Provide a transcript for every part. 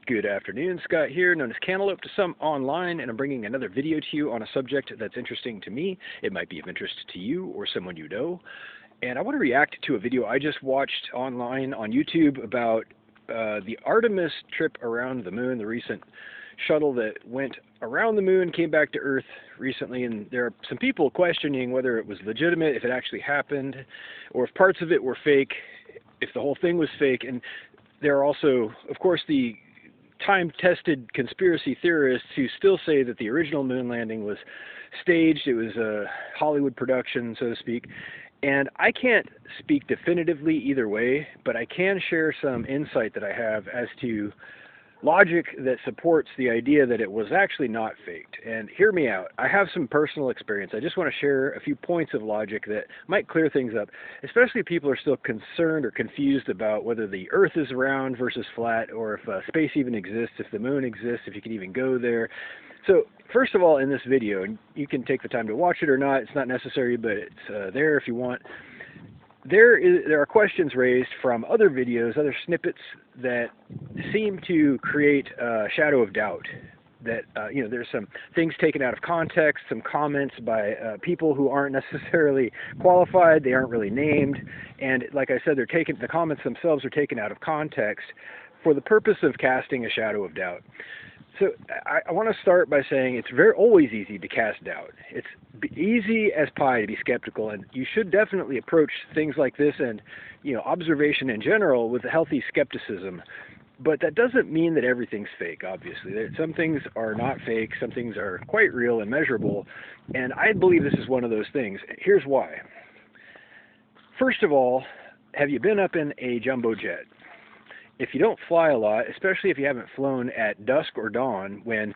Good afternoon, Scott here, known as Cantaloupe to some online, and I'm bringing another video to you on a subject that's interesting to me. It might be of interest to you or someone you know. And I want to react to a video I just watched online on YouTube about the Artemis trip around the moon, the recent shuttle that went around the moon, came back to Earth recently, and there are some people questioning whether it was legitimate, if it actually happened, or if parts of it were fake, if the whole thing was fake. And there are also, of course, the time-tested conspiracy theorists who still say that the original moon landing was staged. It was a Hollywood production, so to speak. And I can't speak definitively either way, but I can share some insight that I have as to logic that supports the idea that it was actually not faked. And hear me out. I have some personal experience. I just want to share a few points of logic that might clear things up, especially if people are still concerned or confused about whether the Earth is round versus flat, or if space even exists, if the moon exists, if you can even go there. So first of all, in this video, and you can take the time to watch it or not, it's not necessary, but it's there if you want. There are questions raised from other videos, other snippets that seem to create a shadow of doubt. That there's some things taken out of context, some comments by people who aren't necessarily qualified, they aren't really named, and like I said, the comments themselves are taken out of context for the purpose of casting a shadow of doubt. So I want to start by saying it's always easy to cast doubt. It's easy as pie to be skeptical, and you should definitely approach things like this and observation in general with a healthy skepticism. But that doesn't mean that everything's fake, obviously. Some things are not fake, some things are quite real and measurable, and I believe this is one of those things. Here's why. First of all, have you been up in a jumbo jet? If you don't fly a lot, especially if you haven't flown at dusk or dawn, when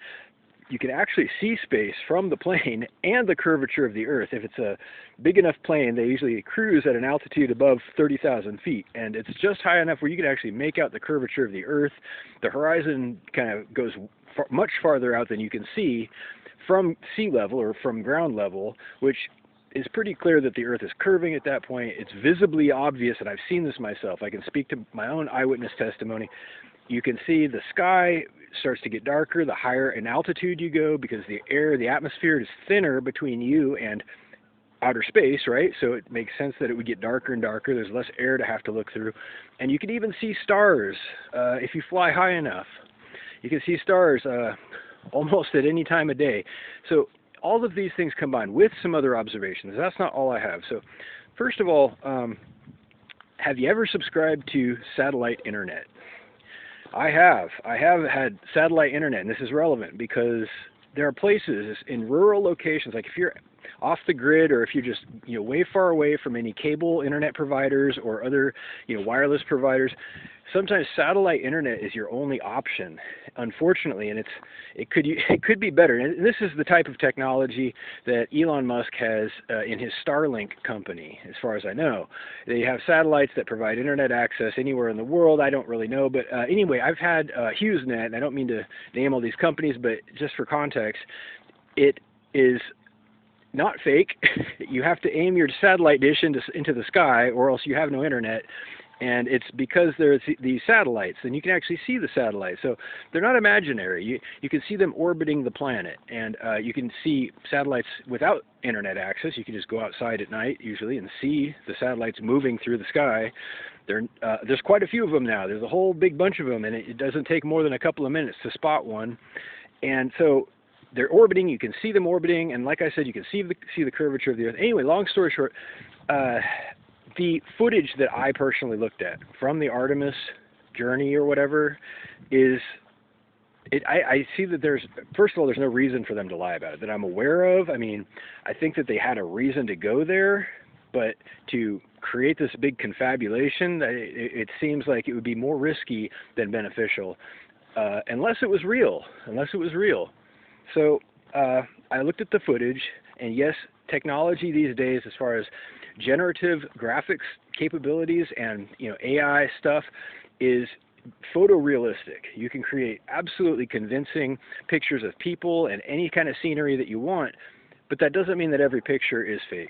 you can actually see space from the plane and the curvature of the Earth. If it's a big enough plane, they usually cruise at an altitude above 30,000 feet, and it's just high enough where you can actually make out the curvature of the Earth. The horizon kind of goes much farther out than you can see from sea level or from ground level, which is pretty clear that the Earth is curving at that point. It's visibly obvious, and I've seen this myself. I can speak to my own eyewitness testimony. You can see the sky starts to get darker the higher in altitude you go, because the atmosphere is thinner between you and outer space, right? So it makes sense that it would get darker and darker. There's less air to have to look through. And you can even see stars if you fly high enough. You can see stars almost at any time of day. So all of these things combined with some other observations. That's not all I have. So first of all, have you ever subscribed to satellite internet? I have. I have had satellite internet, and this is relevant because there are places in rural locations, like if you're off the grid, or if you're just way far away from any cable internet providers or other wireless providers, sometimes satellite internet is your only option, unfortunately, and it could be better. And this is the type of technology that Elon Musk has in his Starlink company, as far as I know. They have satellites that provide internet access anywhere in the world. I don't really know, but anyway, I've had HughesNet, and I don't mean to name all these companies, but just for context, it is not fake. You have to aim your satellite dish into the sky, or else you have no internet. And it's because there's these satellites, and you can actually see the satellites. So they're not imaginary. You can see them orbiting the planet, and you can see satellites without internet access. You can just go outside at night, usually, and see the satellites moving through the sky. There's quite a few of them now. There's a whole big bunch of them, and it doesn't take more than a couple of minutes to spot one. And so they're orbiting. You can see them orbiting, and like I said, you can see the curvature of the Earth. Anyway, long story short, the footage that I personally looked at from the Artemis journey or whatever I see that first of all, there's no reason for them to lie about it that I'm aware of. I mean, I think that they had a reason to go there, but to create this big confabulation, it seems like it would be more risky than beneficial, unless it was real. So I looked at the footage, and yes, technology these days, as far as generative graphics capabilities and AI stuff, is photorealistic. You can create absolutely convincing pictures of people and any kind of scenery that you want, but that doesn't mean that every picture is fake.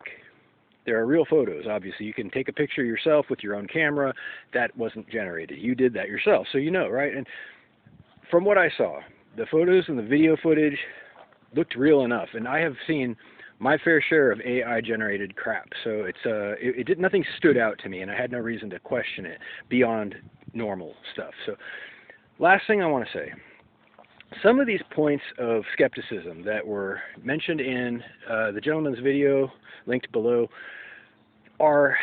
There are real photos, obviously. You can take a picture yourself with your own camera. That wasn't generated. You did that yourself, so right? And from what I saw, the photos and the video footage looked real enough, and I have seen my fair share of AI-generated crap. So nothing stood out to me, and I had no reason to question it beyond normal stuff. So, last thing I want to say. Some of these points of skepticism that were mentioned in the gentleman's video linked below are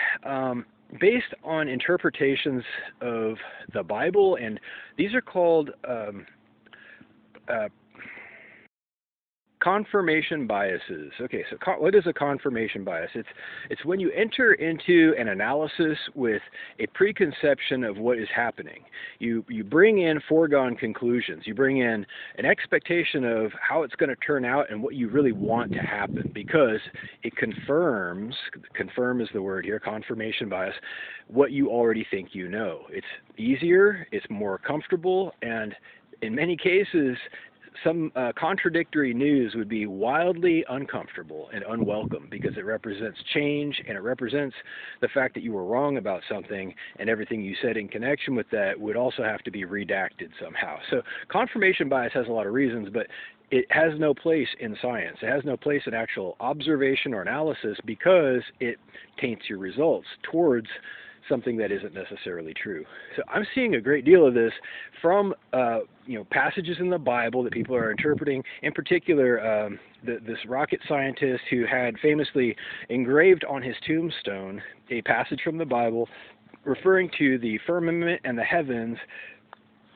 based on interpretations of the Bible, and these are called confirmation biases. Okay, so what is a confirmation bias? It's when you enter into an analysis with a preconception of what is happening. You bring in foregone conclusions. You bring in an expectation of how it's going to turn out and what you really want to happen, because it confirm is the word here, confirmation bias, what you already think you know. It's easier, it's more comfortable, and in many cases, some contradictory news would be wildly uncomfortable and unwelcome, because it represents change, and it represents the fact that you were wrong about something, and everything you said in connection with that would also have to be redacted somehow. So confirmation bias has a lot of reasons, but it has no place in science. It has no place in actual observation or analysis, because it taints your results towards something that isn't necessarily true. So I'm seeing a great deal of this from passages in the Bible that people are interpreting. In particular, this rocket scientist who had famously engraved on his tombstone a passage from the Bible referring to the firmament and the heavens,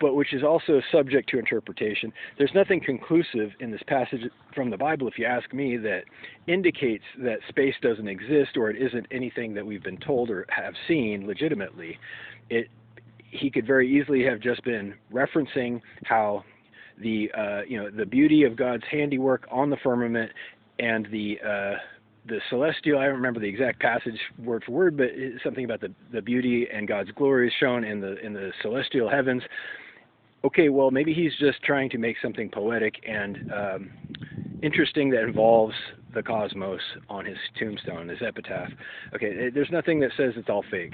but which is also subject to interpretation. There's nothing conclusive in this passage from the Bible, if you ask me, that indicates that space doesn't exist, or it isn't anything that we've been told or have seen legitimately. He could very easily have just been referencing how the beauty of God's handiwork on the firmament and the celestial, I don't remember the exact passage word for word, but it's something about the beauty and God's glory is shown in the celestial heavens. Okay, well, maybe he's just trying to make something poetic and interesting that involves the cosmos on his tombstone, his epitaph. Okay, there's nothing that says it's all fake.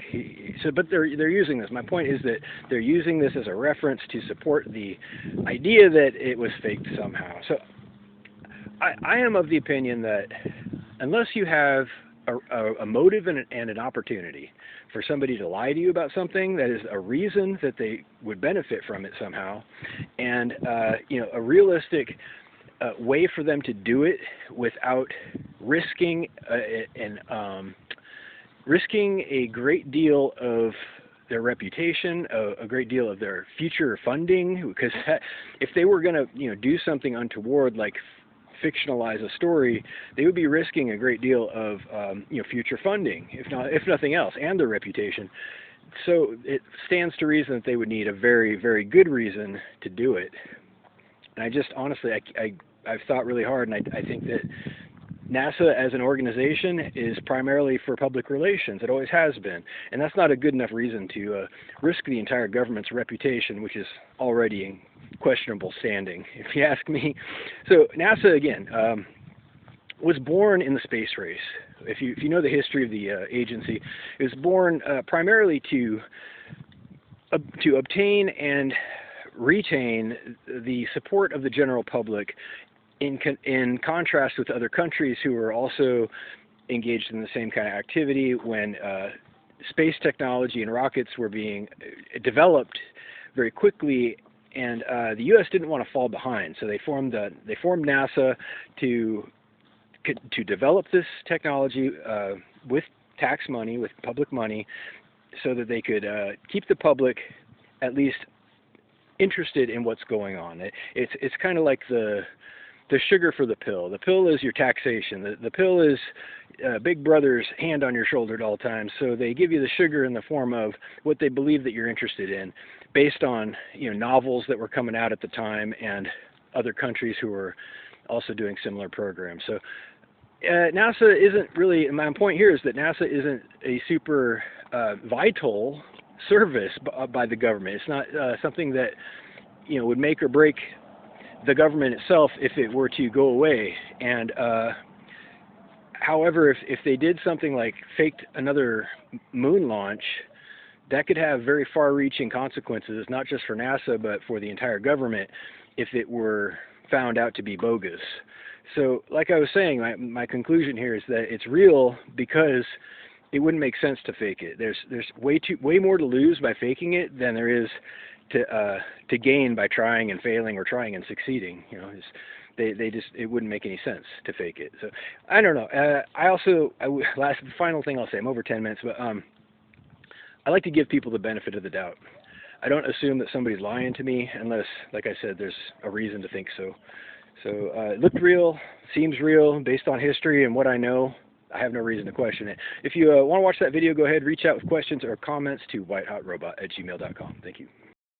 But they're using this. My point is that they're using this as a reference to support the idea that it was faked somehow. So I am of the opinion that unless you have a motive and an opportunity for somebody to lie to you about something, that is a reason that they would benefit from it somehow, and a realistic way for them to do it without risking risking a great deal of their reputation, a great deal of their future funding, because if they were going to do something untoward like fictionalize a story, they would be risking a great deal of future funding, if nothing else, and their reputation. So it stands to reason that they would need a very, very good reason to do it. And I just honestly, I've thought really hard, and I think that NASA as an organization is primarily for public relations. It always has been. And that's not a good enough reason to risk the entire government's reputation, which is already in questionable standing, if you ask me. So NASA, again, was born in the space race. If you know the history of the agency, it was born primarily to obtain and retain the support of the general public, in contrast with other countries who were also engaged in the same kind of activity when space technology and rockets were being developed very quickly, and the U.S. didn't want to fall behind, so they formed NASA to develop this technology with tax money, with public money, so that they could keep the public at least interested in what's going on. It's kind of like the sugar for the pill. The pill is your taxation. The pill is Big Brother's hand on your shoulder at all times. So they give you the sugar in the form of what they believe that you're interested in, based on novels that were coming out at the time and other countries who were also doing similar programs. So NASA isn't really. My point here is that NASA isn't a super vital service by the government. It's not something that would make or break the government itself if it were to go away. And however, if they did something like faked another moon launch, that could have very far-reaching consequences, not just for NASA, but for the entire government, if it were found out to be bogus. So, like I was saying, my conclusion here is that it's real because it wouldn't make sense to fake it. There's way more to lose by faking it than there is to gain by trying and failing or trying and succeeding. You know, it wouldn't make any sense to fake it. So I don't know. Final thing I'll say. I'm over 10 minutes, but I like to give people the benefit of the doubt. I don't assume that somebody's lying to me unless, like I said, there's a reason to think so. So it looked real, seems real, based on history and what I know. I have no reason to question it. If you want to watch that video, go ahead, reach out with questions or comments to whitehotrobot@gmail.com. Thank you.